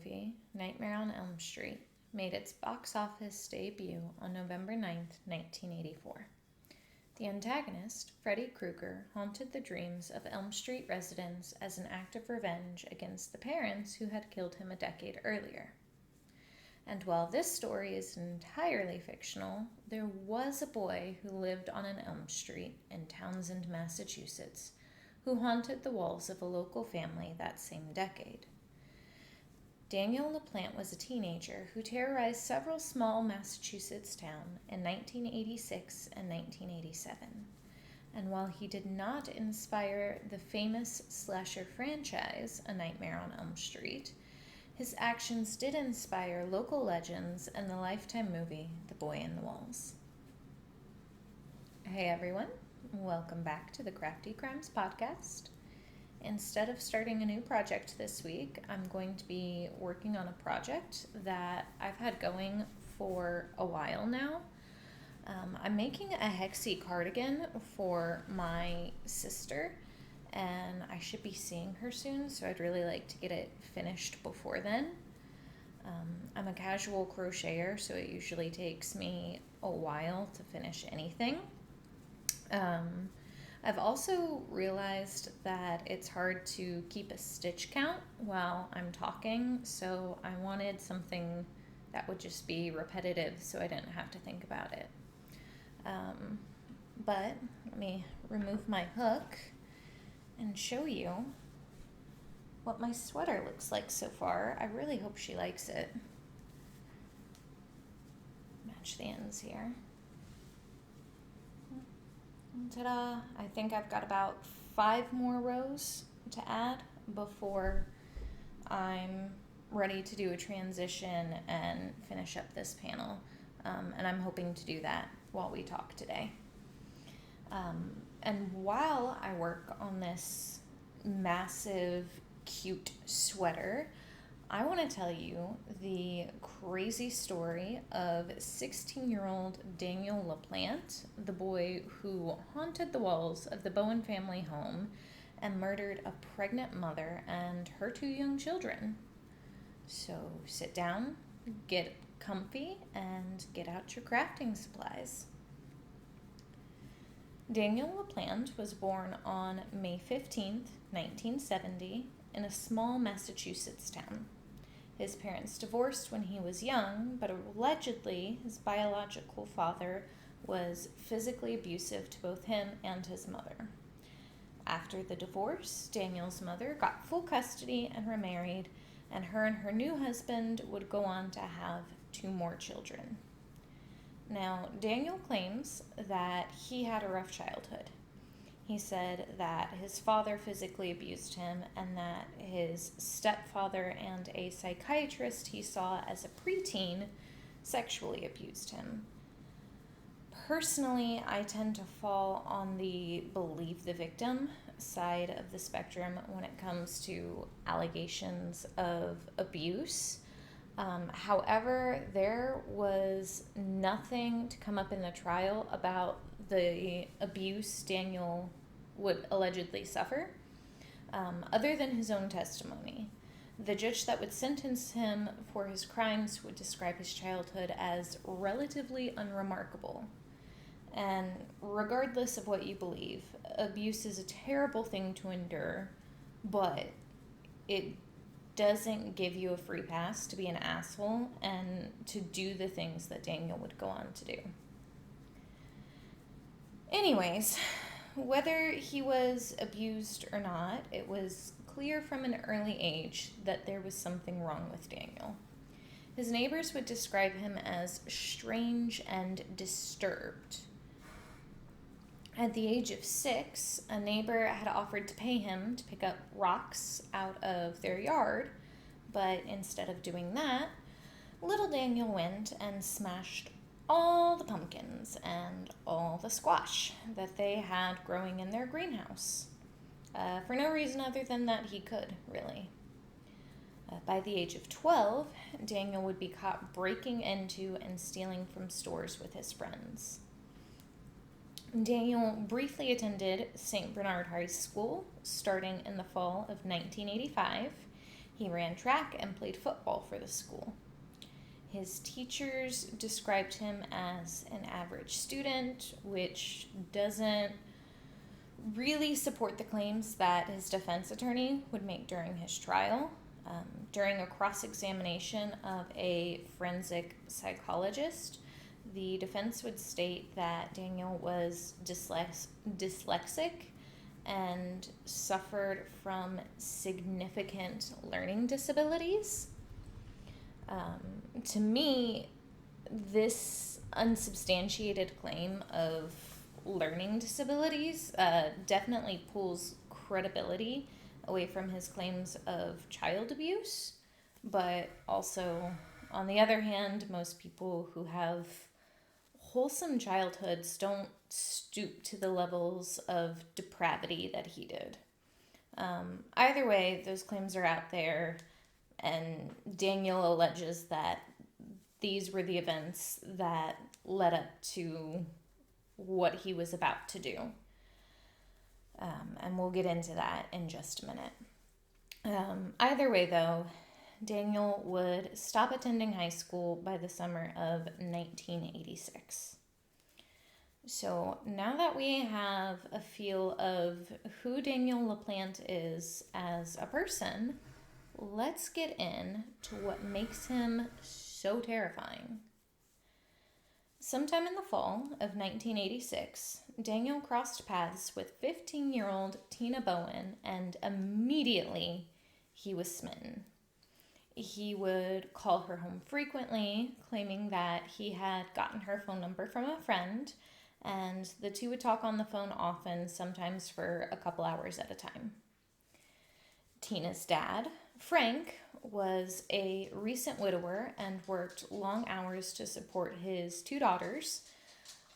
movie, Nightmare on Elm Street, made its box office debut on November 9th, 1984. The antagonist, Freddy Krueger, haunted the dreams of Elm Street residents as an act of revenge against the parents who had killed him a decade earlier. And while this story is entirely fictional, there was a boy who lived on an Elm Street in Townsend, Massachusetts, who haunted the walls of a local family that same decade. Daniel LaPlante was a teenager who terrorized several small Massachusetts towns in 1986 and 1987. And while he did not inspire the famous slasher franchise, A Nightmare on Elm Street, his actions did inspire local legends and the Lifetime movie, The Boy in the Walls. Hey everyone, welcome back to the Crafty Crimes Podcast. Instead of starting a new project this week, I'm going to be working on a project that I've had going for a while now. I'm making a hexie cardigan for my sister, and I should be seeing her soon, so I'd really like to get it finished before then. I'm a casual crocheter, so it usually takes me a while to finish anything. I've also realized that it's hard to keep a stitch count while I'm talking, so I wanted something that would just be repetitive so I didn't have to think about it. But let me remove my hook and show you what my sweater looks like so far. I really hope she likes it. Match the ends here. Ta-da! I think I've got about 5 more rows to add before I'm ready to do a transition and finish up this panel. And I'm hoping to do that while we talk today. And while I work on this massive, cute sweater, I want to tell you the crazy story of 16-year-old Daniel LaPlante, the boy who haunted the walls of the Bowen family home and murdered a pregnant mother and her 2 young children. So sit down, get comfy, and get out your crafting supplies. Daniel LaPlante was born on May 15th, 1970, in a small Massachusetts town. His parents divorced when he was young, but allegedly his biological father was physically abusive to both him and his mother. After the divorce, Daniel's mother got full custody and remarried, and her new husband would go on to have 2 more children. Now, Daniel claims that he had a rough childhood. He said that his father physically abused him and that his stepfather and a psychiatrist he saw as a preteen sexually abused him. Personally, I tend to fall on the believe the victim side of the spectrum when it comes to allegations of abuse. However, there was nothing to come up in the trial about the abuse Daniel would allegedly suffer, other than his own testimony. The judge that would sentence him for his crimes would describe his childhood as relatively unremarkable. And regardless of what you believe, abuse is a terrible thing to endure, but it doesn't give you a free pass to be an asshole and to do the things that Daniel would go on to do. Anyways, whether he was abused or not, it was clear from an early age that there was something wrong with Daniel. His neighbors would describe him as strange and disturbed. At the age of 6, a neighbor had offered to pay him to pick up rocks out of their yard, but instead of doing that, little Daniel went and smashed all the pumpkins and all the squash that they had growing in their greenhouse, for no reason other than that he could, really. By the age of 12, Daniel would be caught breaking into and stealing from stores with his friends. Daniel briefly attended St. Bernard High School starting in the fall of 1985. He ran track and played football for the school. His teachers described him as an average student, which doesn't really support the claims that his defense attorney would make during his trial. During a cross-examination of a forensic psychologist, the defense would state that Daniel was dyslexic and suffered from significant learning disabilities. To me, this unsubstantiated claim of learning disabilities definitely pulls credibility away from his claims of child abuse. But also, on the other hand, most people who have wholesome childhoods don't stoop to the levels of depravity that he did. Either way, those claims are out there, and Daniel alleges that these were the events that led up to what he was about to do. And we'll get into that in just a minute. Either way, though, Daniel would stop attending high school by the summer of 1986. So now that we have a feel of who Daniel LaPlante is as a person, let's get into what makes him so terrifying. Sometime in the fall of 1986, Daniel crossed paths with 15-year-old Tina Bowen, and immediately he was smitten. He would call her home frequently, claiming that he had gotten her phone number from a friend, and the two would talk on the phone often, sometimes for a couple hours at a time. Tina's dad, Frank, was a recent widower and worked long hours to support his two daughters,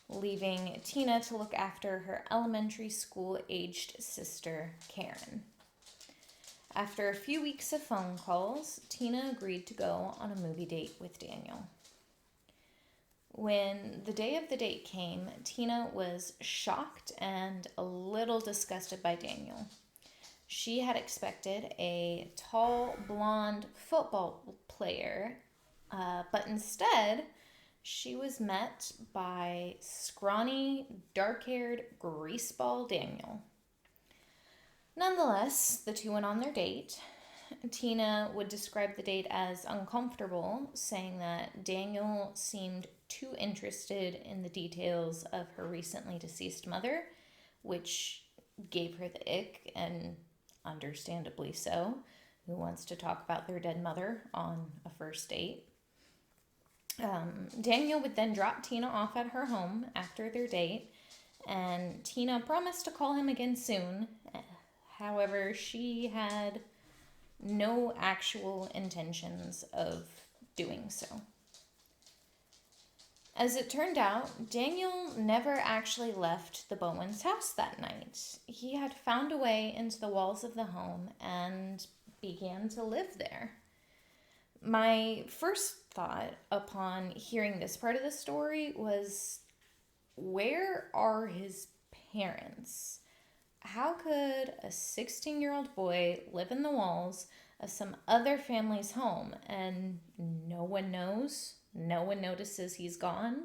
leaving Tina to look after her elementary school-aged sister, Karen. After a few weeks of phone calls, Tina agreed to go on a movie date with Daniel. When the day of the date came, Tina was shocked and a little disgusted by Daniel. She had expected a tall, blonde football player, but instead, she was met by scrawny, dark-haired, greaseball Daniel. Nonetheless, the two went on their date. Tina would describe the date as uncomfortable, saying that Daniel seemed too interested in the details of her recently deceased mother, which gave her the ick, and understandably so. Who wants to talk about their dead mother on a first date? Daniel would then drop Tina off at her home after their date, and Tina promised to call him again soon. However, she had no actual intentions of doing so. As it turned out, Daniel never actually left the Bowens' house that night. He had found a way into the walls of the home and began to live there. My first thought upon hearing this part of the story was, where are his parents? How could a 16-year-old boy live in the walls of some other family's home and no one knows? No one notices he's gone?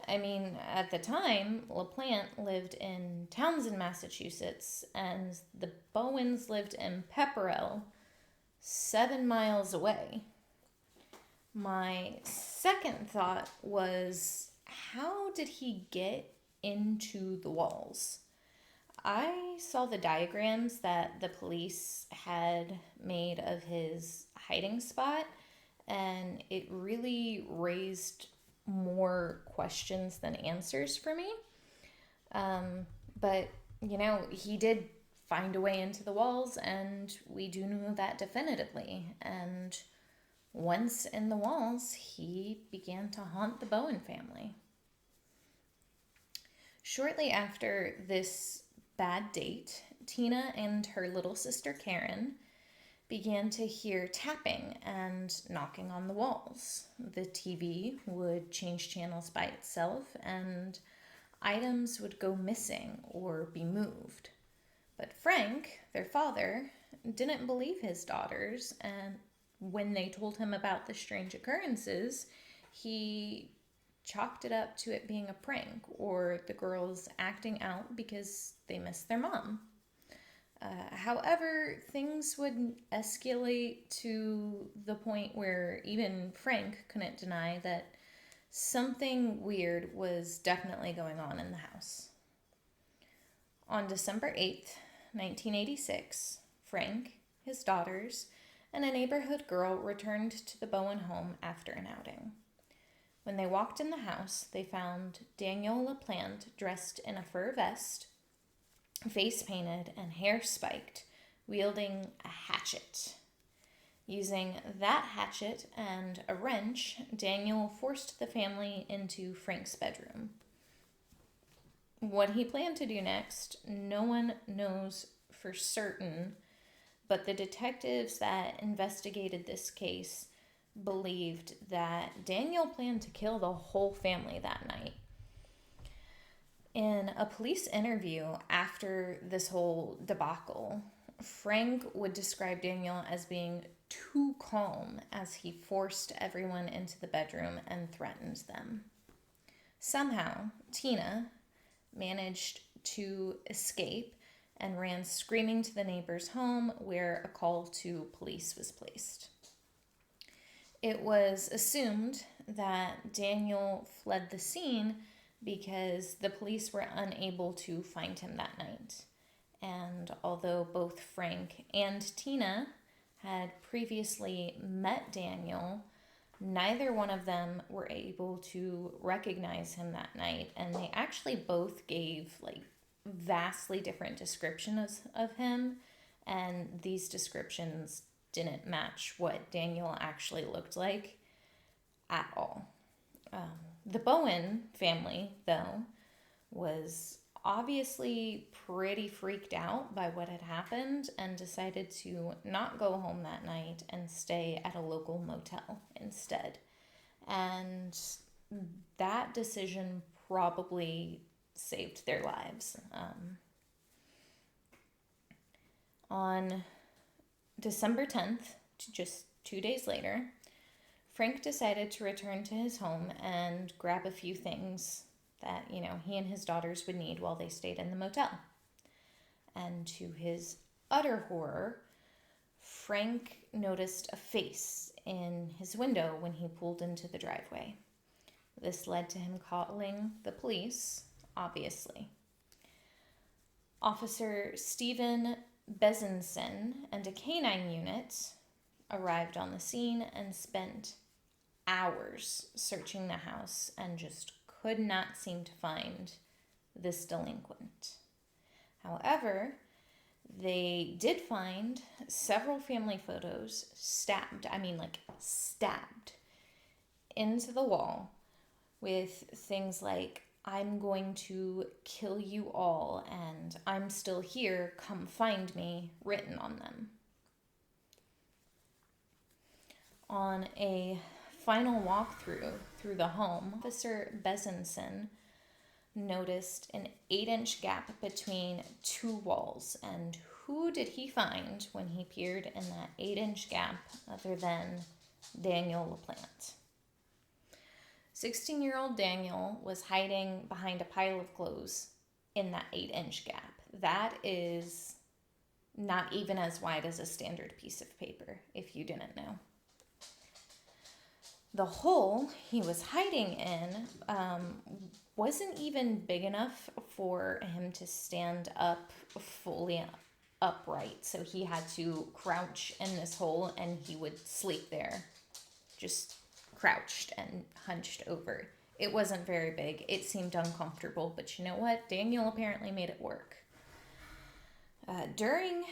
I mean, at the time, LaPlante lived in Townsend, Massachusetts, and the Bowens lived in Pepperell, 7 miles away. My second thought was, how did he get into the walls? I saw the diagrams that the police had made of his hiding spot, and it really raised more questions than answers for me. But, he did find a way into the walls, and we do know that definitively. And once in the walls, he began to haunt the Bowen family. Shortly after this bad date, Tina and her little sister Karen began to hear tapping and knocking on the walls. The TV would change channels by itself, and items would go missing or be moved. But Frank, their father, didn't believe his daughters, and when they told him about the strange occurrences, he chalked it up to it being a prank or the girls acting out because they missed their mom. However, things would escalate to the point where even Frank couldn't deny that something weird was definitely going on in the house. On December 8th, 1986, Frank, his daughters, and a neighborhood girl returned to the Bowen home after an outing. When they walked in the house, they found Daniel LaPlante dressed in a fur vest, face painted, and hair spiked, wielding a hatchet. Using that hatchet and a wrench, Daniel forced the family into Frank's bedroom. What he planned to do next, no one knows for certain, but the detectives that investigated this case believed that Daniel planned to kill the whole family that night. In a police interview after this whole debacle, Frank would describe Daniel as being too calm as he forced everyone into the bedroom and threatened them. Somehow, Tina managed to escape and ran screaming to the neighbor's home, where a call to police was placed. It was assumed that Daniel fled the scene because the police were unable to find him that night. And although both Frank and Tina had previously met Daniel, neither one of them were able to recognize him that night, and they actually both gave vastly different descriptions of him, and these descriptions didn't match what Daniel actually looked like at all. The Bowen family, though, was obviously pretty freaked out by what had happened and decided to not go home that night and stay at a local motel instead. And that decision probably saved their lives. On December 10th, just 2 days later, Frank decided to return to his home and grab a few things that, he and his daughters would need while they stayed in the motel. And to his utter horror, Frank noticed a face in his window when he pulled into the driveway. This led to him calling the police, obviously. Officer Stephen Bezinson and a canine unit arrived on the scene and spent hours searching the house and just could not seem to find this delinquent. However, they did find several family photos stabbed into the wall with things like, "I'm going to kill you all," and "I'm still here, come find me," written on them. On a final walkthrough through the home, Officer Bezinson noticed an 8-inch gap between two walls. And who did he find when he peered in that 8-inch gap other than Daniel LaPlante? 16-year-old Daniel was hiding behind a pile of clothes in that 8-inch gap. That is not even as wide as a standard piece of paper, if you didn't know. The hole he was hiding in wasn't even big enough for him to stand up fully upright. So he had to crouch in this hole, and he would sleep there, just crouched and hunched over. It wasn't very big. It seemed uncomfortable, but you know what? Daniel apparently made it work. During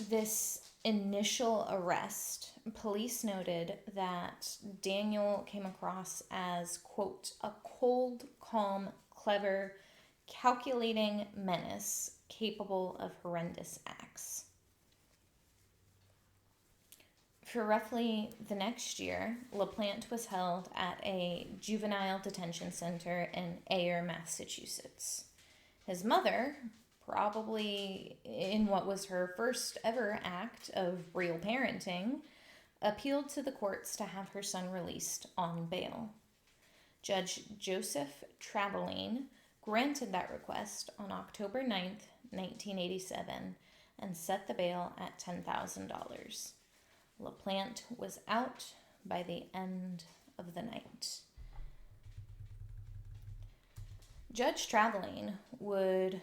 this initial arrest, police noted that Daniel came across as, quote, "a cold, calm, clever, calculating menace capable of horrendous acts." For roughly the next year, LaPlante was held at a juvenile detention center in Ayer, Massachusetts. His mother probably in what was her first ever act of real parenting, appealed to the courts to have her son released on bail. Judge Joseph Trabeline granted that request on October 9th, 1987, and set the bail at $10,000. LaPlante was out by the end of the night. Judge Trabeline would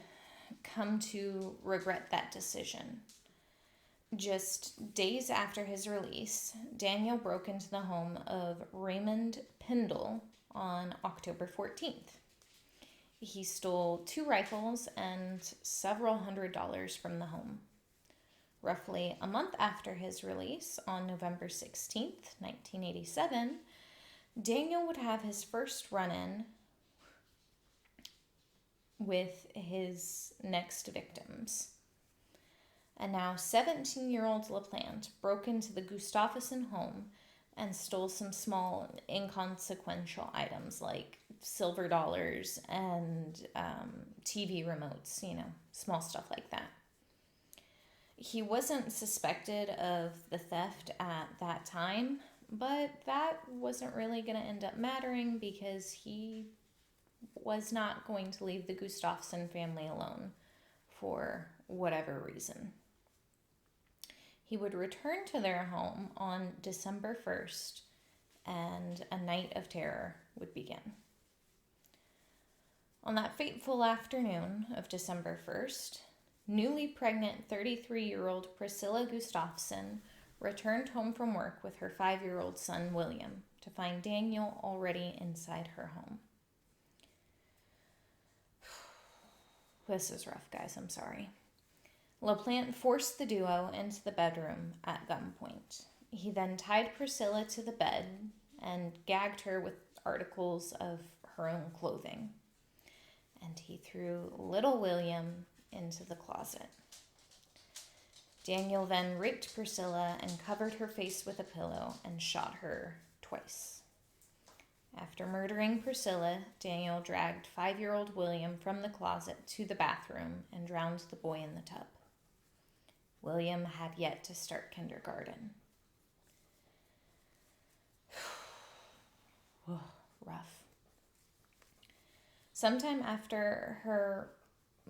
come to regret that decision. Just days after his release, Daniel broke into the home of Raymond Pindle on October 14th. He stole 2 rifles and several $100s from the home. Roughly a month after his release, on November 16th, 1987, Daniel would have his first run-in with his next victims. And now 17-year-old LaPlante broke into the Gustafson home and stole some small, inconsequential items like silver dollars and TV remotes, small stuff like that. He wasn't suspected of the theft at that time, but that wasn't really going to end up mattering because he was not going to leave the Gustafson family alone for whatever reason. He would return to their home on December 1st, and a night of terror would begin. On that fateful afternoon of December 1st, newly pregnant 33-year-old Priscilla Gustafson returned home from work with her 5-year-old son, William, to find Daniel already inside her home. This is rough, guys. I'm sorry. LaPlante forced the duo into the bedroom at gunpoint. He then tied Priscilla to the bed and gagged her with articles of her own clothing. And he threw little William into the closet. Daniel then raped Priscilla and covered her face with a pillow and shot her twice. After murdering Priscilla, Daniel dragged 5-year-old William from the closet to the bathroom and drowned the boy in the tub. William had yet to start kindergarten. Rough. Sometime after her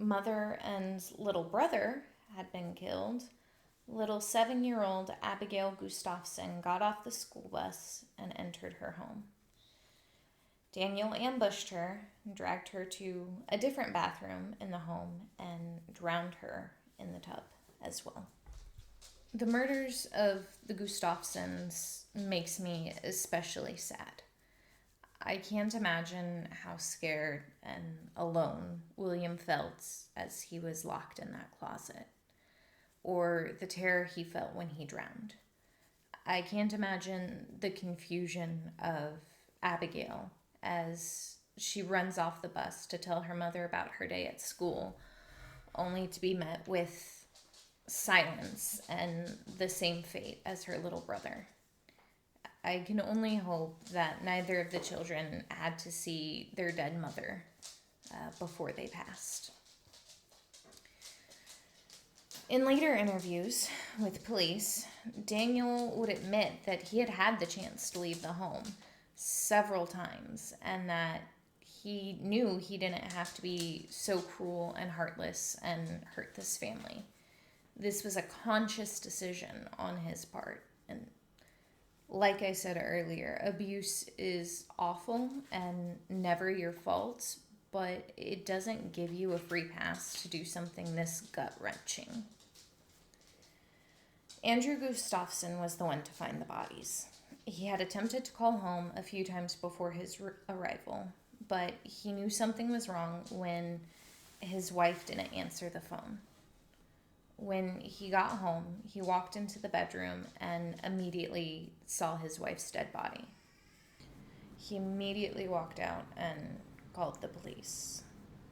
mother and little brother had been killed, little 7-year-old Abigail Gustafson got off the school bus and entered her home. Daniel ambushed her and dragged her to a different bathroom in the home and drowned her in the tub as well. The murders of the Gustafsons makes me especially sad. I can't imagine how scared and alone William felt as he was locked in that closet, or the terror he felt when he drowned. I can't imagine the confusion of Abigail as she runs off the bus to tell her mother about her day at school, only to be met with silence and the same fate as her little brother. I can only hope that neither of the children had to see their dead mother before they passed. In later interviews with police, Daniel would admit that he had had the chance to leave the home several times and that he knew he didn't have to be so cruel and heartless and hurt this family. This was a conscious decision on his part. And like I said earlier, abuse is awful and never your fault, but it doesn't give you a free pass to do something this gut-wrenching. Andrew Gustafson was the one to find the bodies. He had attempted to call home a few times before his arrival, but he knew something was wrong when his wife didn't answer the phone. When he got home, he walked into the bedroom and immediately saw his wife's dead body. He immediately walked out and called the police.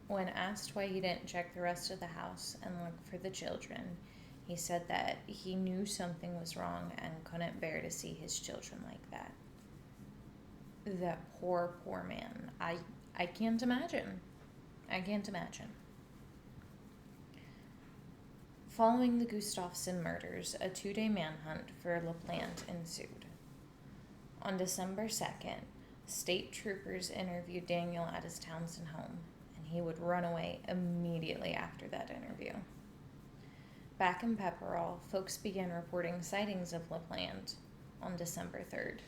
When asked why he didn't check the rest of the house and look for the children, he said that he knew something was wrong and couldn't bear to see his children like that. That poor, poor man. I can't imagine. I can't imagine. Following the Gustafson murders, a 2-day manhunt for LaPlante ensued. On December 2nd, state troopers interviewed Daniel at his Townsend home, and he would run away immediately after that interview. Back in Pepperell, folks began reporting sightings of LaPlante on December 3rd.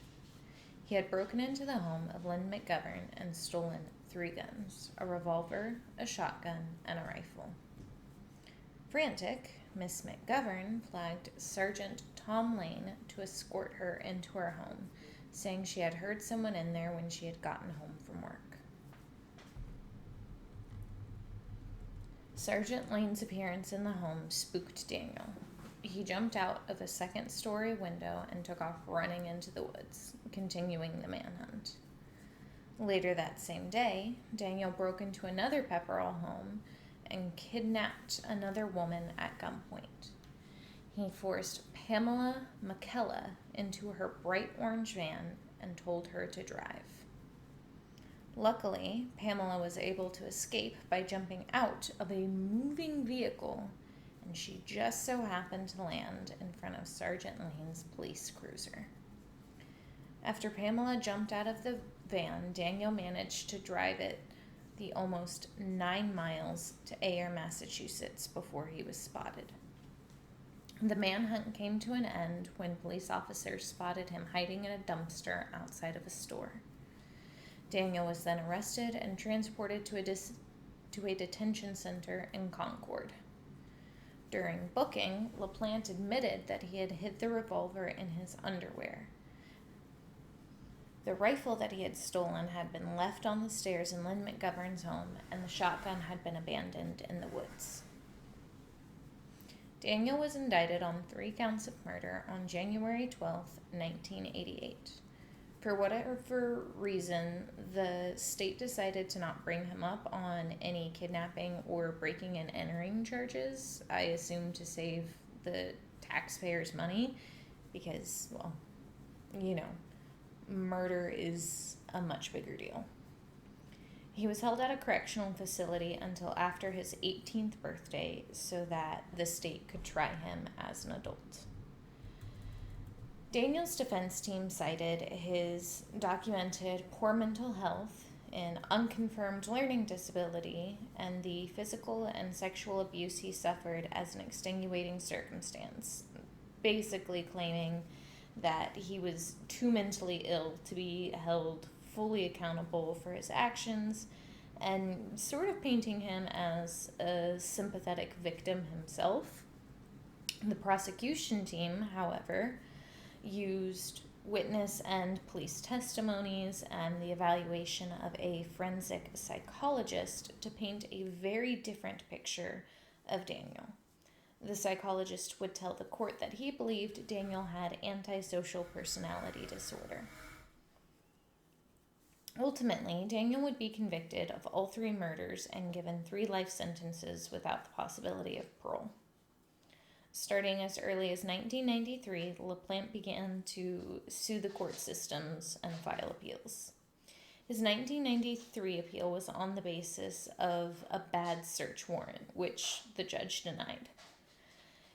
He had broken into the home of Lynn McGovern and stolen 3 guns, a revolver, a shotgun, and a rifle. Frantic, Miss McGovern flagged Sergeant Tom Lane to escort her into her home, saying she had heard someone in there when she had gotten home from work. Sergeant Lane's appearance in the home spooked Daniel. He jumped out of a second-story window and took off running into the woods, continuing the manhunt. Later that same day, Daniel broke into another Pepperell home and kidnapped another woman at gunpoint. He forced Pamela McKella into her bright orange van and told her to drive. Luckily, Pamela was able to escape by jumping out of a moving vehicle, and she just so happened to land in front of Sergeant Lane's police cruiser. After Pamela jumped out of the van, Daniel managed to drive it the almost 9 miles to Ayer, Massachusetts before he was spotted. The manhunt came to an end when police officers spotted him hiding in a dumpster outside of a store. Daniel was then arrested and transported to a detention center in Concord. During booking, LaPlante admitted that he had hid the revolver in his underwear. The rifle that he had stolen had been left on the stairs in Lynn McGovern's home, and the shotgun had been abandoned in the woods. Daniel was indicted on 3 counts of murder on January 12, 1988. For whatever reason, the state decided to not bring him up on any kidnapping or breaking and entering charges, I assume to save the taxpayers' money, because, well, murder is a much bigger deal. He was held at a correctional facility until after his 18th birthday so that the state could try him as an adult. Daniel's defense team cited his documented poor mental health, an unconfirmed learning disability, and the physical and sexual abuse he suffered as an extenuating circumstance, basically claiming that he was too mentally ill to be held fully accountable for his actions, and sort of painting him as a sympathetic victim himself. The prosecution team, however, used witness and police testimonies and the evaluation of a forensic psychologist to paint a very different picture of Daniel. The psychologist would tell the court that he believed Daniel had antisocial personality disorder. Ultimately, Daniel would be convicted of all 3 murders and given 3 life sentences without the possibility of parole. Starting as early as 1993, LaPlante began to sue the court systems and file appeals. His 1993 appeal was on the basis of a bad search warrant, which the judge denied.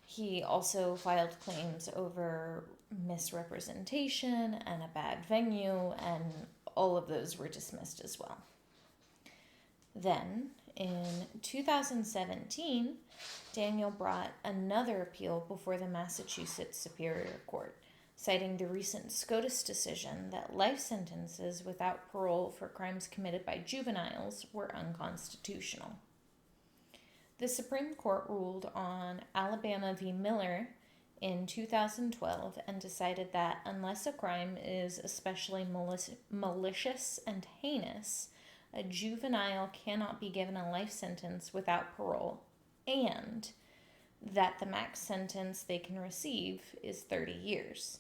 He also filed claims over misrepresentation and a bad venue, and all of those were dismissed as well. Then, in 2017, Daniel brought another appeal before the Massachusetts Superior Court, citing the recent SCOTUS decision that life sentences without parole for crimes committed by juveniles were unconstitutional. The Supreme Court ruled on Alabama v. Miller in 2012 and decided that unless a crime is especially malicious and heinous, a juvenile cannot be given a life sentence without parole, and that the max sentence they can receive is 30 years.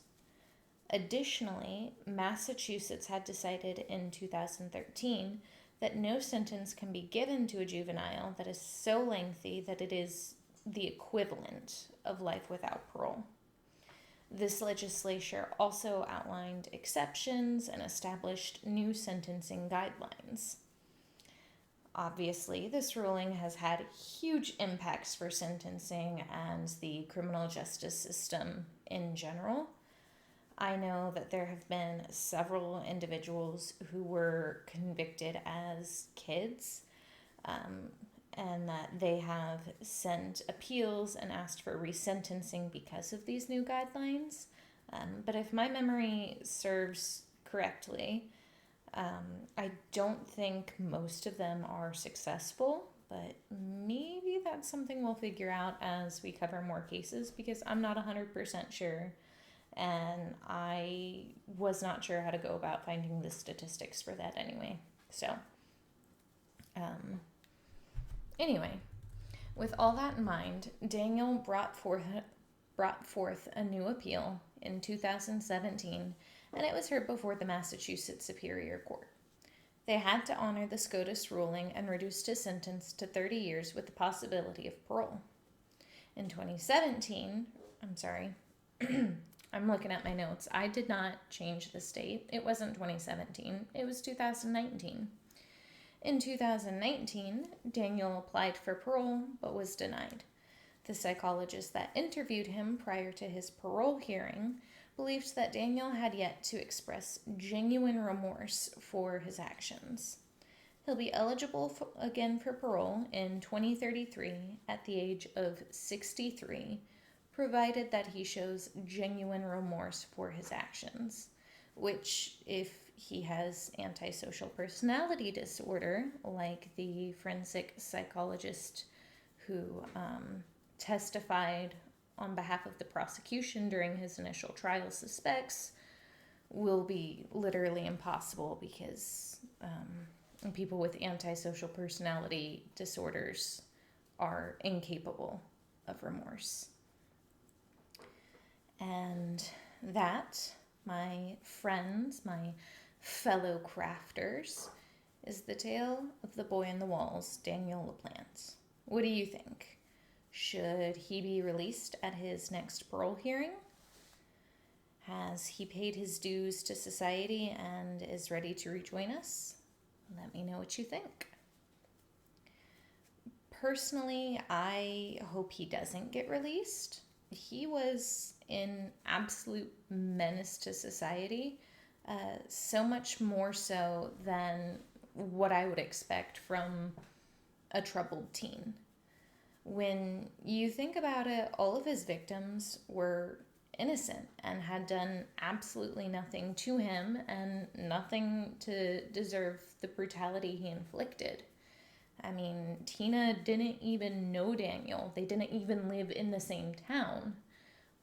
Additionally, Massachusetts had decided in 2013 that no sentence can be given to a juvenile that is so lengthy that it is the equivalent of life without parole. This legislature also outlined exceptions and established new sentencing guidelines. Obviously, this ruling has had huge impacts for sentencing and the criminal justice system in general. I know that there have been several individuals who were convicted as kids, and that they have sent appeals and asked for resentencing because of these new guidelines. But if my memory serves correctly, I don't think most of them are successful, but maybe that's something we'll figure out as we cover more cases, because I'm not 100% sure, and I was not sure how to go about finding the statistics for that anyway. So, anyway, with all that in mind, Daniel brought forth a new appeal in 2017, and it was heard before the Massachusetts Superior Court. They had to honor the SCOTUS ruling and reduced his sentence to 30 years with the possibility of parole. In 2017, I'm looking at my notes. I did not change the state. It wasn't 2017. It was 2019. In 2019, Daniel applied for parole but was denied. The psychologist that interviewed him prior to his parole hearing believed that Daniel had yet to express genuine remorse for his actions. He'll be eligible again for parole in 2033 at the age of 63, provided that he shows genuine remorse for his actions, which, if he has antisocial personality disorder, like the forensic psychologist who testified on behalf of the prosecution during his initial trial suspects, will be literally impossible, because people with antisocial personality disorders are incapable of remorse. And that, my friends, my fellow crafters, is the tale of the boy in the walls, Daniel LaPlante. What do you think? Should he be released at his next parole hearing? Has he paid his dues to society and is ready to rejoin us? Let me know what you think. Personally, I hope he doesn't get released. He was an absolute menace to society, so much more so than what I would expect from a troubled teen. When you think about it, all of his victims were innocent and had done absolutely nothing to him and nothing to deserve the brutality he inflicted. I mean, Tina didn't even know Daniel. They didn't even live in the same town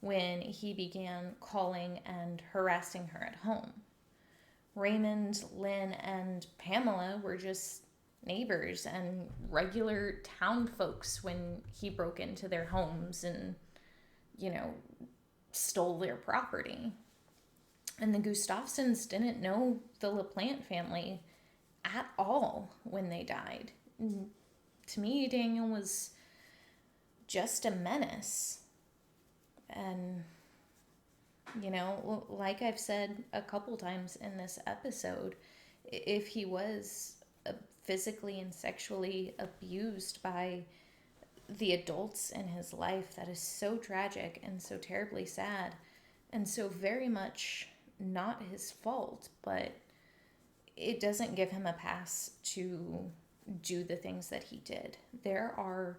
when he began calling and harassing her at home. Raymond, Lynn, and Pamela were just neighbors and regular town folks when he broke into their homes and, stole their property. And the Gustafsons didn't know the LaPlante family at all when they died. To me, Daniel was just a menace. And, like I've said a couple times in this episode, if he was physically and sexually abused by the adults in his life, that is so tragic and so terribly sad and so very much not his fault, but it doesn't give him a pass to do the things that he did. There are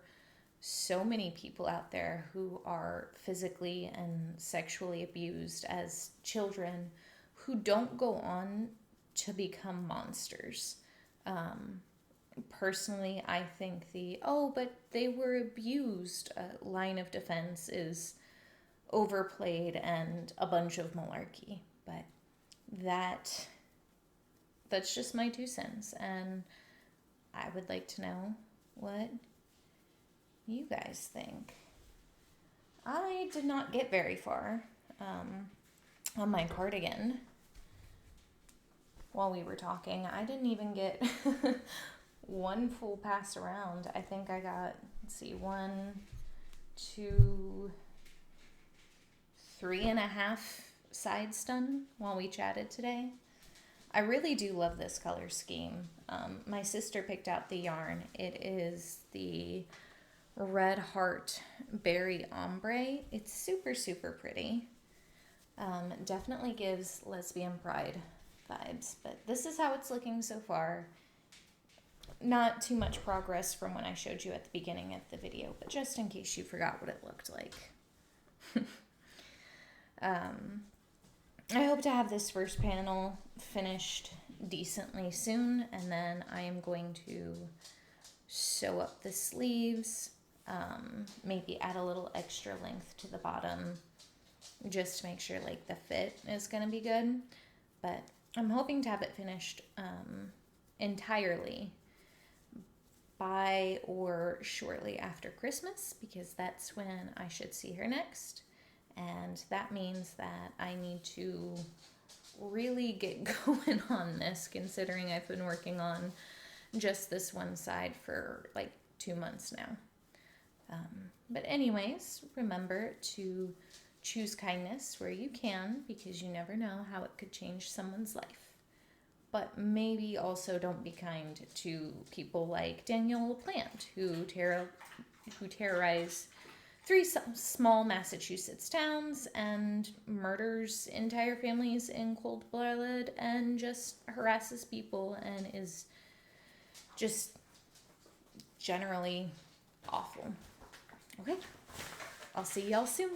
so many people out there who are physically and sexually abused as children who don't go on to become monsters. Personally, I think but they were abused line of defense is overplayed and a bunch of malarkey. But that's just my 2 cents, and I would like to know what you guys think. I did not get very far on my cardigan while we were talking. I didn't even get one full pass around. I think I got, 1, 2, 3.5 sides done while we chatted today. I really do love this color scheme. My sister picked out the yarn. It is the Red Heart Berry Ombre. It's super, super pretty. Definitely gives Lesbian Pride vibes, but this is how it's looking so far. Not too much progress from when I showed you at the beginning of the video, but just in case you forgot what it looked like. I hope to have this first panel finished decently soon, and then I am going to sew up the sleeves, maybe add a little extra length to the bottom, just to make sure like the fit is going to be good. But I'm hoping to have it finished entirely by or shortly after Christmas, because that's when I should see her next. And that means that I need to really get going on this, considering I've been working on just this one side for like 2 months now. But anyways, remember to choose kindness where you can, because you never know how it could change someone's life. But maybe also don't be kind to people like Daniel LaPlante, who terrorize 3 small Massachusetts towns and murders entire families in cold blood and just harasses people and is just generally awful. Okay, I'll see y'all soon.